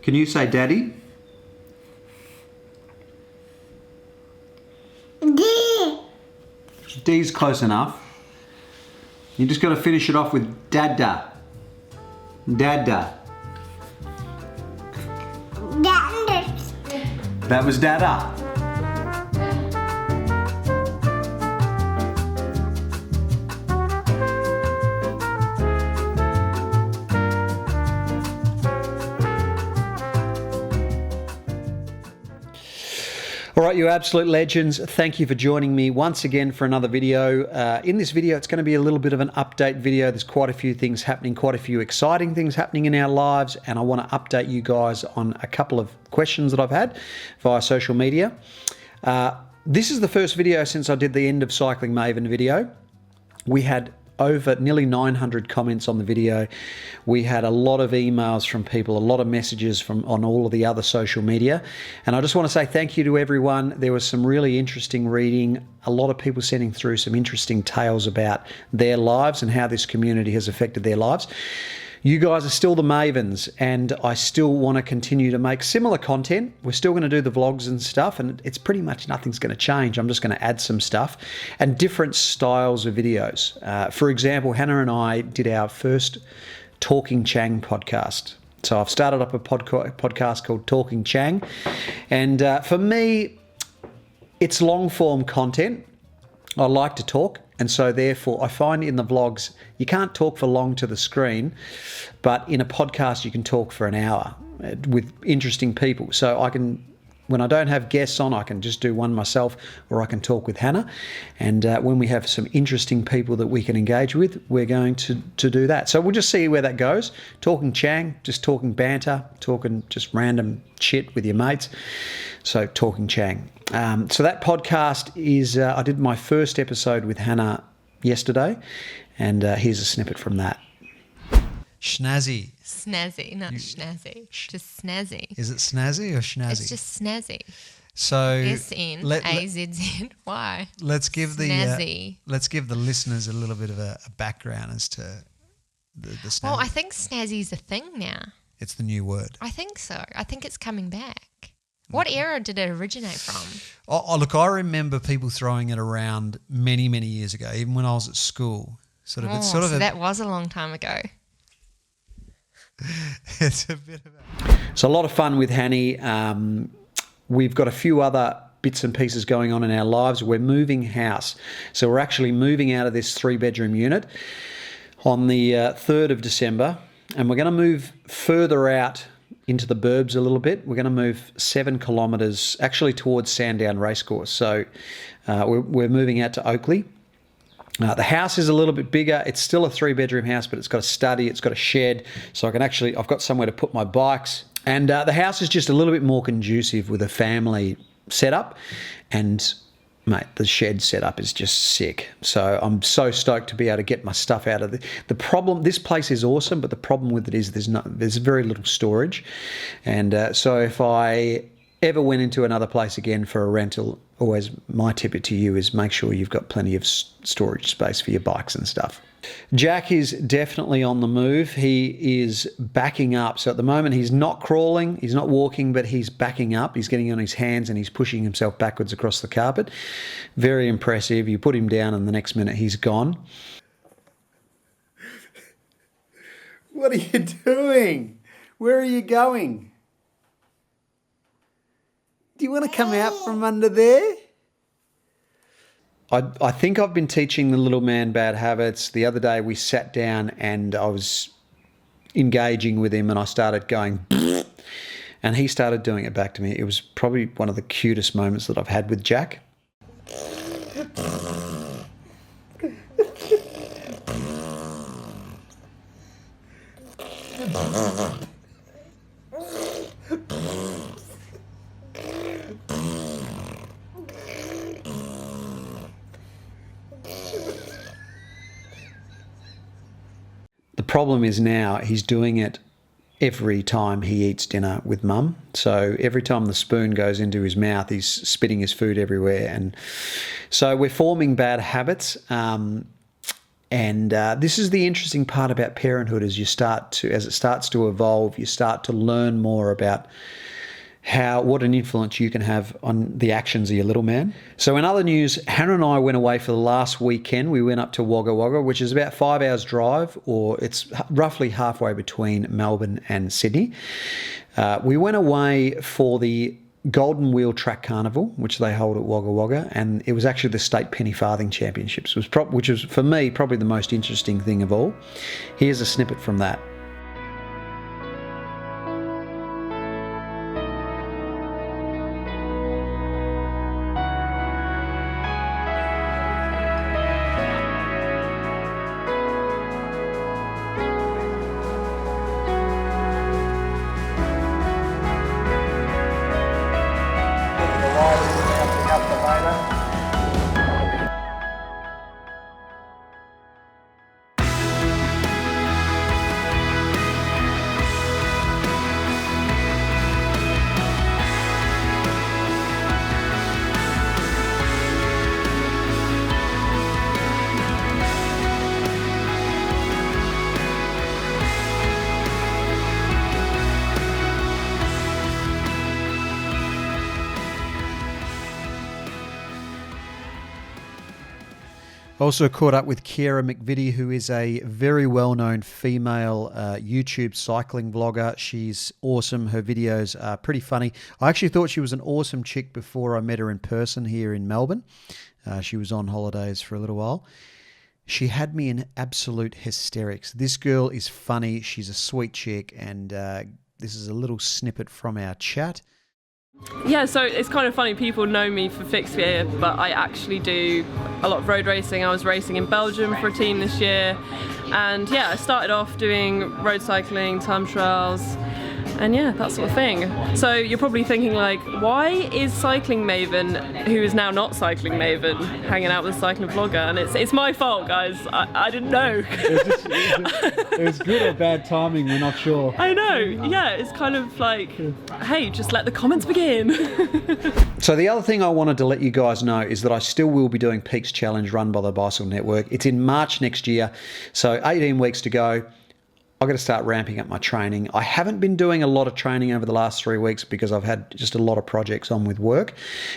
Can you say daddy? D. D's close enough. You just got to finish it off with dada. Dada. That was dada. All right, you absolute legends, thank you for joining me once again for another video. In this video, it's going to be a little bit of an update video. There's quite a few things happening, quite a few exciting things happening in our lives, and I want to update you guys on a couple of questions that I've had via social media. This is the first video since I did the End of Cycling Maven video. We had over nearly 900 comments on the video. We had a lot of emails from people, a lot of messages from on all of the other social media. And I just want to say thank you to everyone. There was some really interesting reading, a lot of people sending through some interesting tales about their lives and how this community has affected their lives. You guys are still the Mavens, and I still want to continue to make similar content. We're still going to do the vlogs and stuff, and it's pretty much nothing's going to change. I'm just going to add some stuff and different styles of videos. For example, Hannah and I did our first Talking Chang podcast. So I've started up a podcast called Talking Chang, and for me, it's long-form content. I like to talk, and so therefore I find in the vlogs you can't talk for long to the screen, but in a podcast you can talk for an hour with interesting people. So I can, when I don't have guests on, I can just do one myself, or I can talk with Hannah. And when we have some interesting people that we can engage with, we're going to do that. So we'll just see where that goes. Talking Chang, just talking banter, talking just random shit with your mates. So Talking Chang. So that podcast is, I did my first episode with Hannah yesterday, and here's a snippet from that. Snazzy. Snazzy, not snazzy. Just snazzy. Is it snazzy or snazzy? It's just snazzy. So SNAZZY. Let's give snazzy. Let's give the listeners a little bit of a background as to the snazzy. Well, I think snazzy's a thing now. It's the new word. I think so. I think it's coming back. What era did it originate from? Oh, look, I remember people throwing it around many, many years ago, even when I was at school. So that was a long time ago. It's a bit of so a lot of fun with Hanny. We've got a few other bits and pieces going on in our lives. We're moving house. So we're actually moving out of this 3-bedroom unit on the 3rd of December, and we're going to move further out into the burbs a little bit. We're going to move 7 kilometres actually towards Sandown Racecourse. So we're moving out to Oakley. The house is a little bit bigger. It's still a 3-bedroom house, but it's got a study, it's got a shed, so I can actually, I've got somewhere to put my bikes. And the house is just a little bit more conducive with a family setup. And mate, the shed setup is just sick. So I'm so stoked to be able to get my stuff out of the problem. This place is awesome, but the problem with it is there's very little storage. And so if I ever went into another place again for a rental, always my tip to you is make sure you've got plenty of storage space for your bikes and stuff. Jack is definitely on the move. He is backing up. So at the moment he's not crawling, he's not walking, but he's backing up. He's getting on his hands and he's pushing himself backwards across the carpet. Very impressive. You put him down and the next minute he's gone. What are you doing? Where are you going? Do you want to come out from under there? I think I've been teaching the little man bad habits. The other day we sat down and I was engaging with him and I started going and he started doing it back to me. It was probably one of the cutest moments that I've had with Jack. The problem is now he's doing it every time he eats dinner with mum. So every time the spoon goes into his mouth, he's spitting his food everywhere. And so we're forming bad habits. And this is the interesting part about parenthood: as it starts to evolve, you start to learn more about what an influence you can have on the actions of your little man. So in other news, Hannah and I went away for the last weekend. We went up to Wagga Wagga, which is about 5 hours drive, or it's roughly halfway between Melbourne and Sydney. We went away for the Golden Wheel Track Carnival, which they hold at Wagga Wagga, and it was actually the State Penny Farthing Championships, which was, for me, probably the most interesting thing of all. Here's a snippet from that. Also caught up with Ciara McVitie, who is a very well-known female YouTube cycling vlogger. She's awesome. Her videos are pretty funny. I actually thought she was an awesome chick before I met her in person here in Melbourne. She was on holidays for a little while. She had me in absolute hysterics. This girl is funny. She's a sweet chick, and this is a little snippet from our chat. Yeah, so it's kind of funny, people know me for fixed gear, but I actually do a lot of road racing. I was racing in Belgium for a team this year, and yeah, I started off doing road cycling, time trials, and yeah, that sort of thing. So you're probably thinking like, why is Cycling Maven, who is now not Cycling Maven, hanging out with a cycling vlogger? And it's my fault, guys. I didn't know. It was good or bad timing, we're not sure. I know, yeah, it's kind of like, hey, just let the comments begin. So the other thing I wanted to let you guys know is that I still will be doing Peaks Challenge run by the Bicycle Network. It's in March next year, so 18 weeks to go. I've got to start ramping up my training. I haven't been doing a lot of training over the last 3 weeks because I've had just a lot of projects on with work,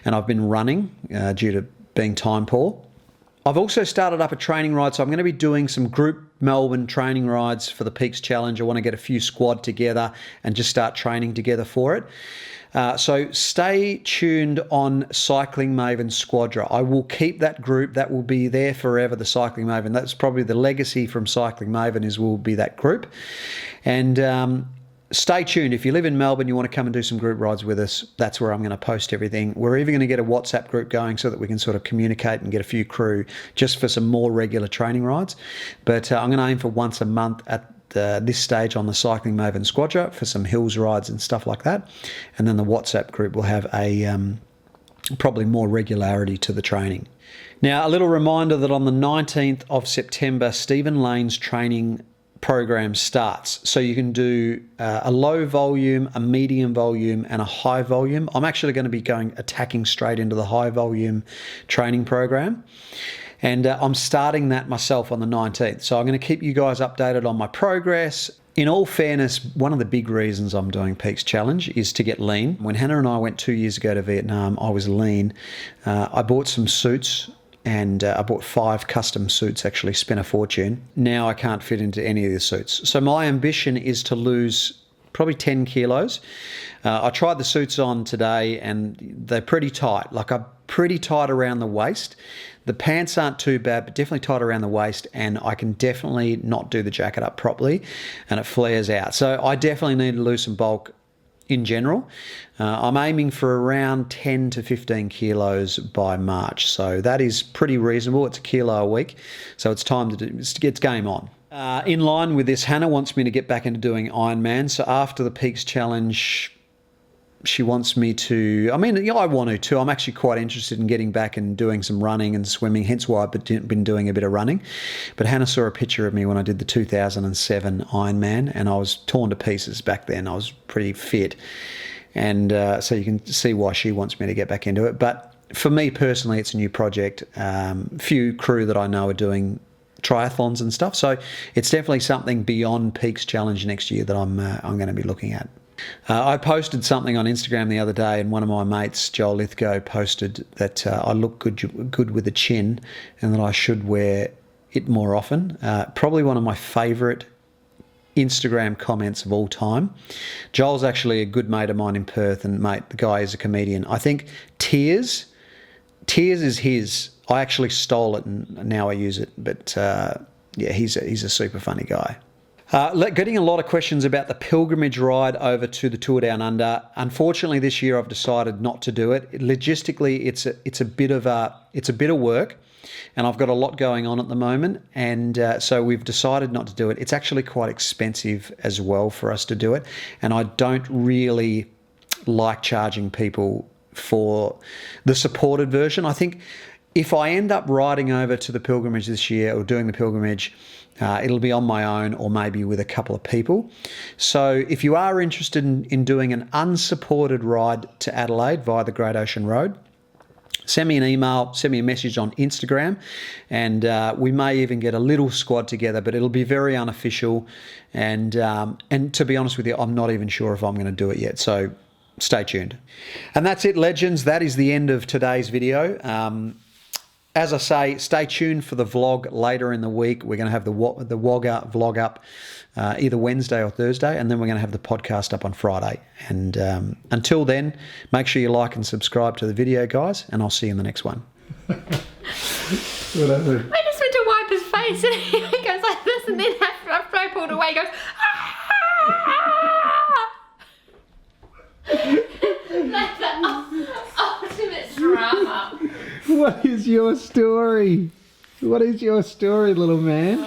and I've been running due to being time poor. I've also started up a training ride, so I'm going to be doing some group Melbourne training rides for the Peaks Challenge. I want to get a few squad together and just start training together for it. So stay tuned on Cycling Maven Squadra. I will keep that group. That will be there forever, the Cycling Maven. That's probably the legacy from Cycling Maven, will be that group. And stay tuned. If you live in Melbourne, you want to come and do some group rides with us, that's where I'm going to post everything. We're even going to get a WhatsApp group going so that we can sort of communicate and get a few crew just for some more regular training rides. But I'm going to aim for once a month at this stage on the Cycling Maven Squadra for some hills rides and stuff like that. And then the WhatsApp group will have a probably more regularity to the training. Now, a little reminder that on the 19th of September, Stephen Lane's training program starts. So you can do a low volume, a medium volume, and a high volume. I'm actually going to be attacking straight into the high volume training program. And I'm starting that myself on the 19th. So I'm going to keep you guys updated on my progress. In all fairness, one of the big reasons I'm doing Peaks Challenge is to get lean. When Hannah and I went 2 years ago to Vietnam, I was lean. I bought some suits, and I bought 5 custom suits, actually spent a fortune. Now I can't fit into any of the suits. So my ambition is to lose probably 10 kilos. I tried the suits on today and they're pretty tight. Like, I'm pretty tight around the waist. The pants aren't too bad, but definitely tight around the waist, and I can definitely not do the jacket up properly and it flares out. So I definitely need to lose some bulk in general. I'm aiming for around 10 to 15 kilos by March. So that is pretty reasonable. It's a kilo a week. So it's time to get game on. In line with this, Hannah wants me to get back into doing Ironman. So after the Peaks Challenge, she wants me to, I mean, I want to too. I'm actually quite interested in getting back and doing some running and swimming, hence why I've been doing a bit of running. But Hannah saw a picture of me when I did the 2007 Ironman, and I was torn to pieces back then. I was pretty fit. And so you can see why she wants me to get back into it. But for me personally, it's a new project. Few crew that I know are doing triathlons and stuff. So it's definitely something beyond Peaks Challenge next year that I'm going to be looking at. I posted something on Instagram the other day, and one of my mates, Joel Lithgow, posted that I look good with a chin, and that I should wear it more often. Probably one of my favourite Instagram comments of all time. Joel's actually a good mate of mine in Perth, and mate, the guy is a comedian. I think Tears is his. I actually stole it and now I use it. But yeah, he's a super funny guy. Getting a lot of questions about the pilgrimage ride over to the Tour Down Under. Unfortunately, this year I've decided not to do it. Logistically, it's a bit of work, and I've got a lot going on at the moment, and so we've decided not to do it. It's actually quite expensive as well for us to do it, and I don't really like charging people for the supported version. I think if I end up riding over to the pilgrimage this year or doing the pilgrimage, it'll be on my own or maybe with a couple of people. So if you are interested in doing an unsupported ride to Adelaide via the Great Ocean Road, send me an email, send me a message on Instagram, and we may even get a little squad together, but it'll be very unofficial. And to be honest with you, I'm not even sure if I'm going to do it yet. So stay tuned. And that's it, legends. That is the end of today's video. As I say, stay tuned for the vlog later in the week. We're going to have the Wagga vlog up either Wednesday or Thursday, and then we're going to have the podcast up on Friday. And until then, make sure you like and subscribe to the video, guys, and I'll see you in the next one. Whatever. I just went to wipe his face and he goes like this, and then after I pulled away, he goes, like the ultimate drama. What is your story? What is your story, little man?